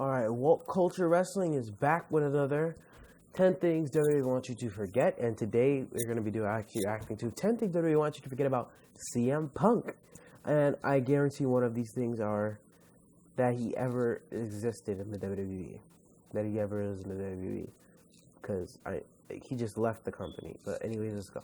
Alright, Woke Culture Wrestling is back with another 10 things WWE wants you to forget. And today we're going to be reacting to 10 things WWE wants you to forget about CM Punk. And I guarantee one of these things are that he ever existed in the WWE. That he ever is in the WWE. Because he just left the company. But anyways, let's go.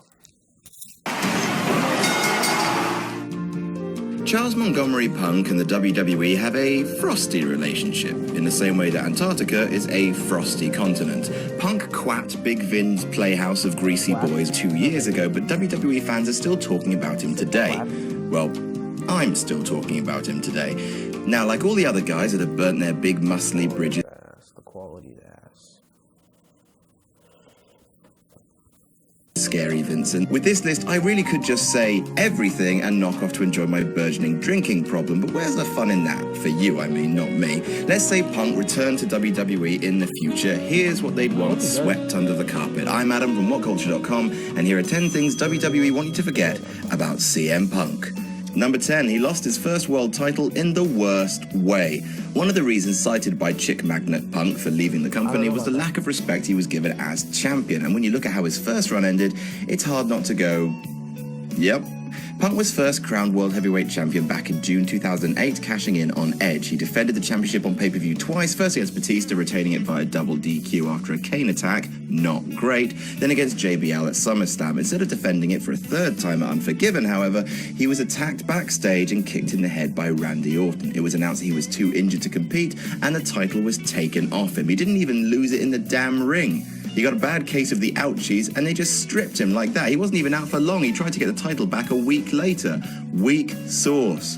Charles Montgomery Punk and the WWE have a frosty relationship, in the same way that Antarctica is a frosty continent. Punk quacked Big Vin's Playhouse of Greasy Boys 2 years ago, but WWE fans are still talking about him today. Well, I'm still talking about him today. Now, like all the other guys that have burnt their big muscly bridges... The quality ass. Scary Vincent. With this list, I really could just say everything and knock off to enjoy my burgeoning drinking problem, but where's the fun in that? For you, I mean, not me. Let's say Punk returned to WWE in the future. Here's what they'd want swept under the carpet. I'm Adam from WhatCulture.com, and here are 10 things WWE want you to forget about CM Punk. Number 10, he lost his first world title in the worst way. One of the reasons cited by chick magnet Punk for leaving the company was the lack of respect he was given as champion. And when you look at how his first run ended, it's hard not to go, yep. Punk was first crowned World Heavyweight Champion back in June 2008, cashing in on Edge. He defended the championship on pay-per-view twice, first against Batista, retaining it via double DQ after a Kane attack, not great, then against JBL at SummerSlam. Instead of defending it for a third time at Unforgiven, however, he was attacked backstage and kicked in the head by Randy Orton. It was announced he was too injured to compete, and the title was taken off him. He didn't even lose it in the damn ring. He got a bad case of the ouchies, and they just stripped him like that. He wasn't even out for long. He tried to get the title back a week later. Weak sauce.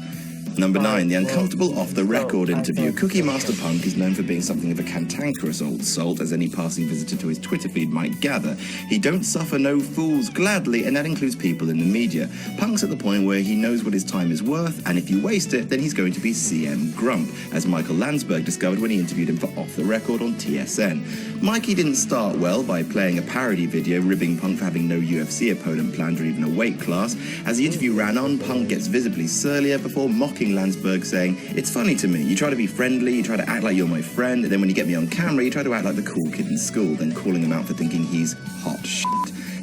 Number 9, the uncomfortable off-the-record interview. Cookie Master Punk is known for being something of a cantankerous old salt, as any passing visitor to his Twitter feed might gather. He don't suffer no fools gladly, and that includes people in the media. Punk's at the point where he knows what his time is worth, and if you waste it, then he's going to be CM Grump, as Michael Landsberg discovered when he interviewed him for Off the Record on TSN. Mikey didn't start well by playing a parody video ribbing Punk for having no UFC opponent planned or even a weight class. As the interview ran on, Punk gets visibly surlier before mocking Landsberg, saying, "It's funny to me, you try to be friendly, you try to act like you're my friend, and then when you get me on camera, you try to act like the cool kid in school," then calling him out for thinking he's hot shit.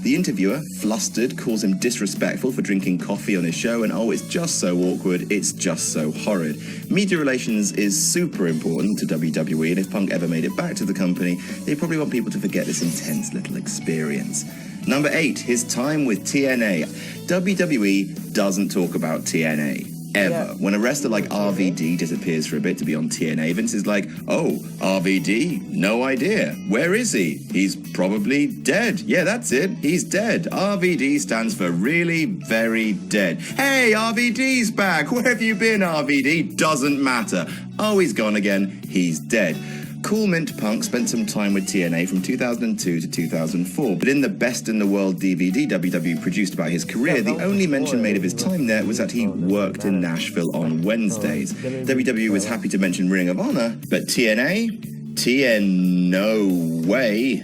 The interviewer, flustered, calls him disrespectful for drinking coffee on his show, and oh, it's just so awkward, it's just so horrid. Media relations is super important to WWE, and if Punk ever made it back to the company, they probably want people to forget this intense little experience. Number 8, his time with TNA. WWE doesn't talk about TNA. Ever. Yeah. When a wrestler like RVD disappears for a bit to be on TNA, Vince is like, "Oh, RVD? No idea. Where is he? He's probably dead. Yeah, that's it. He's dead. RVD stands for really very dead. Hey, RVD's back. Where have you been, RVD? Doesn't matter. Oh, he's gone again. He's dead." Cool Mint Punk spent some time with TNA from 2002 to 2004, but in the Best in the World DVD WWE produced about his career, the only mention made of his time there was that he worked in Nashville on Wednesdays. WWE was happy to mention Ring of Honor, but TNA? no way.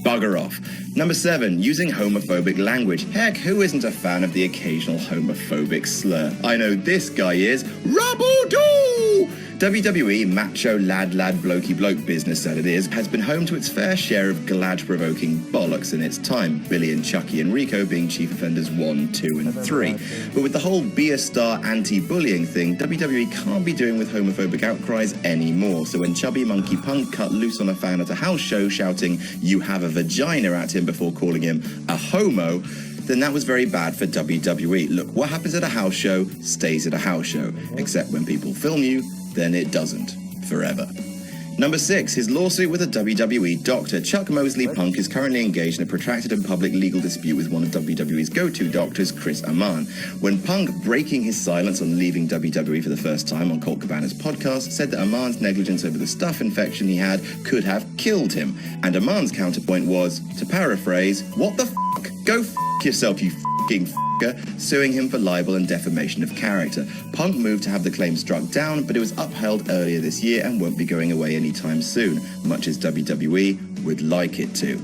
Bugger off. Number 7, using homophobic language. Heck, who isn't a fan of the occasional homophobic slur? I know this guy is. Rubble-doo! WWE, macho lad blokey bloke business that it is, has been home to its fair share of glad-provoking bollocks in its time, Billy and Chucky and Rico being chief offenders 1, 2 and 3. But with the whole be a star anti-bullying thing, WWE can't be doing with homophobic outcries anymore. So when chubby monkey Punk cut loose on a fan at a house show shouting "you have a vagina" at him before calling him a homo, then that was very bad for WWE. Look, what happens at a house show stays at a house show, except when people film you, then it doesn't. Forever. Number 6, his lawsuit with a WWE doctor. Chuck Mosley Punk is currently engaged in a protracted and public legal dispute with one of WWE's go-to doctors, Chris Amann. When Punk, breaking his silence on leaving WWE for the first time on Colt Cabana's podcast, said that Amann's negligence over the staph infection he had could have killed him. And Amann's counterpoint was, to paraphrase, "What the f***? Go f*** yourself, you f***ing f***er," suing him for libel and defamation of character. Punk moved to have the claim struck down, but it was upheld earlier this year and won't be going away anytime soon, much as WWE would like it to.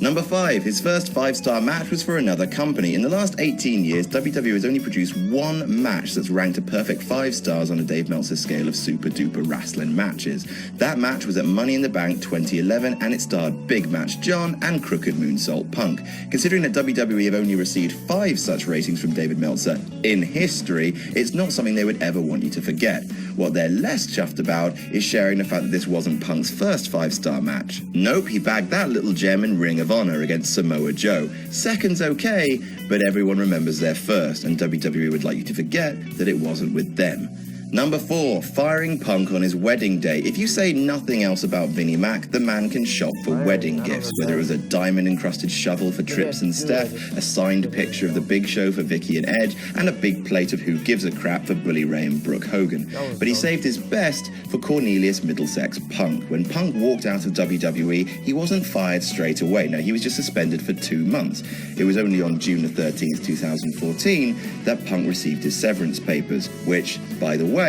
Number 5, his first 5-star match was for another company. In the last 18 years, WWE has only produced one match that's ranked a perfect 5 stars on a Dave Meltzer scale of super duper wrestling matches. That match was at Money in the Bank 2011, and it starred Big Match John and Crooked Moonsault Punk. Considering that WWE have only received 5 such ratings from David Meltzer in history, it's not something they would ever want you to forget. What they're less chuffed about is sharing the fact that this wasn't Punk's first 5-star match. Nope, he bagged that little gem in Ring of Honor against Samoa Joe. Second's okay, but everyone remembers their first, and WWE would like you to forget that it wasn't with them. Number 4, firing Punk on his wedding day. If you say nothing else about Vinnie Mac, the man can shop for wedding gifts, whether it was a diamond-encrusted shovel for Trips and Steph, a signed picture of the Big Show for Vicky and Edge, and a big plate of Who Gives a Crap for Bully Ray and Brooke Hogan. But he saved his best for Cornelius Middlesex Punk. When Punk walked out of WWE, he wasn't fired straight away. No, he was just suspended for 2 months. It was only on June the 13th, 2014, that Punk received his severance papers, which, by the way,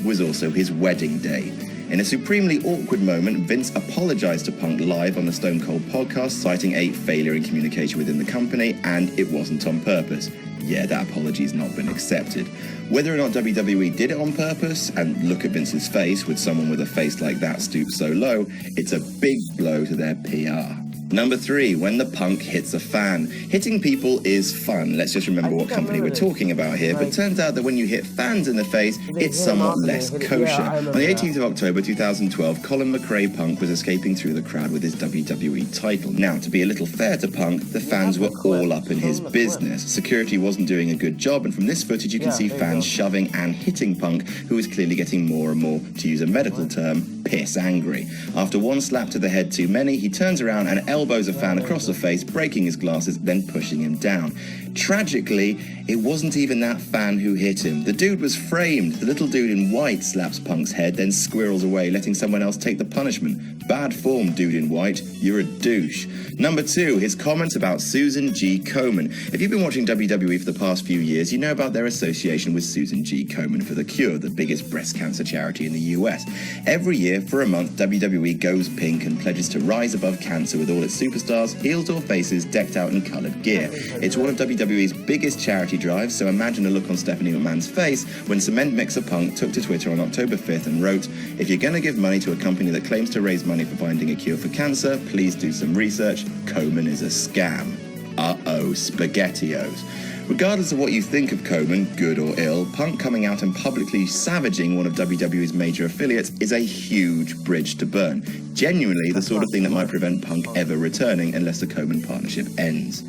was also his wedding day. In a supremely awkward moment, Vince apologized to Punk live on the Stone Cold podcast, citing a failure in communication within the company, and it wasn't on purpose. Yeah, that apology's not been accepted. Whether or not WWE did it on purpose, and look at Vince's face, with someone with a face like that stooped so low, it's a big blow to their PR. Number 3, when the Punk hits a fan. Hitting people is fun. Let's just remember what company we're talking about here. But it turns out that when you hit fans in the face, it's somewhat less kosher. On the 18th of October 2012, Colin McRae Punk was escaping through the crowd with his WWE title. Now, to be a little fair to Punk, the fans were all up in his business. Security wasn't doing a good job, and from this footage you can see fans shoving and hitting Punk, who is clearly getting more and more, to use a medical term, piss angry. After one slap to the head too many, he turns around and elbows a fan across the face, breaking his glasses, then pushing him down. Tragically, it wasn't even that fan who hit him. The dude was framed. The little dude in white slaps Punk's head, then squirrels away, letting someone else take the punishment. Bad form, dude in white. You're a douche. Number 2, his comments about Susan G. Komen. If you've been watching WWE for the past few years, you know about their association with Susan G. Komen for The Cure, the biggest breast cancer charity in the US. Every year, for a month, WWE goes pink and pledges to rise above cancer with all its superstars, heels or faces, decked out in coloured gear. It's one of WWE's biggest charity drives, so imagine the look on Stephanie McMahon's face when cement mixer Punk took to Twitter on October 5th and wrote, "If you're going to give money to a company that claims to raise money for finding a cure for cancer, please do some research. Komen is a scam." Uh-oh, SpaghettiOs. Regardless of what you think of Komen, good or ill, Punk coming out and publicly savaging one of WWE's major affiliates is a huge bridge to burn. Genuinely the sort of thing that might prevent Punk ever returning unless the Komen partnership ends.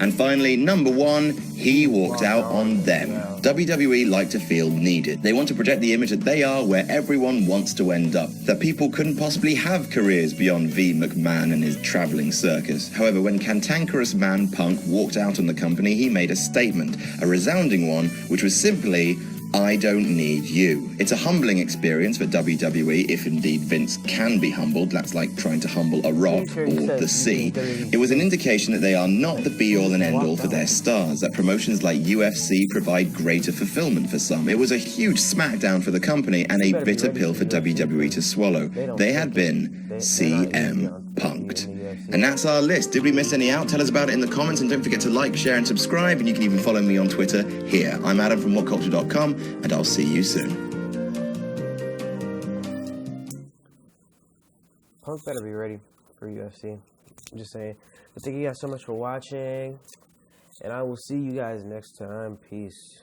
And finally, number 1, he walked out on them. WWE like to feel needed. They want to project the image that they are where everyone wants to end up, that people couldn't possibly have careers beyond V. McMahon and his traveling circus. However, when cantankerous man Punk walked out on the company, he made a statement, a resounding one, which was simply, "I don't need you." It's a humbling experience for WWE, if indeed Vince can be humbled. That's like trying to humble a rock or the sea. It was an indication that they are not the be-all and end-all for their stars, that promotions like UFC provide greater fulfillment for some. It was a huge smackdown for the company and a bitter pill for WWE to swallow. They had been CM Punked. And that's our list. Did we miss any out? Tell us about it in the comments, and don't forget to like, share, and subscribe, and you can even follow me on Twitter here. I'm Adam from WhatCulture.com, and I'll see you soon. Punk better be ready for UFC. I'm just saying. But thank you guys so much for watching, and I will see you guys next time. Peace.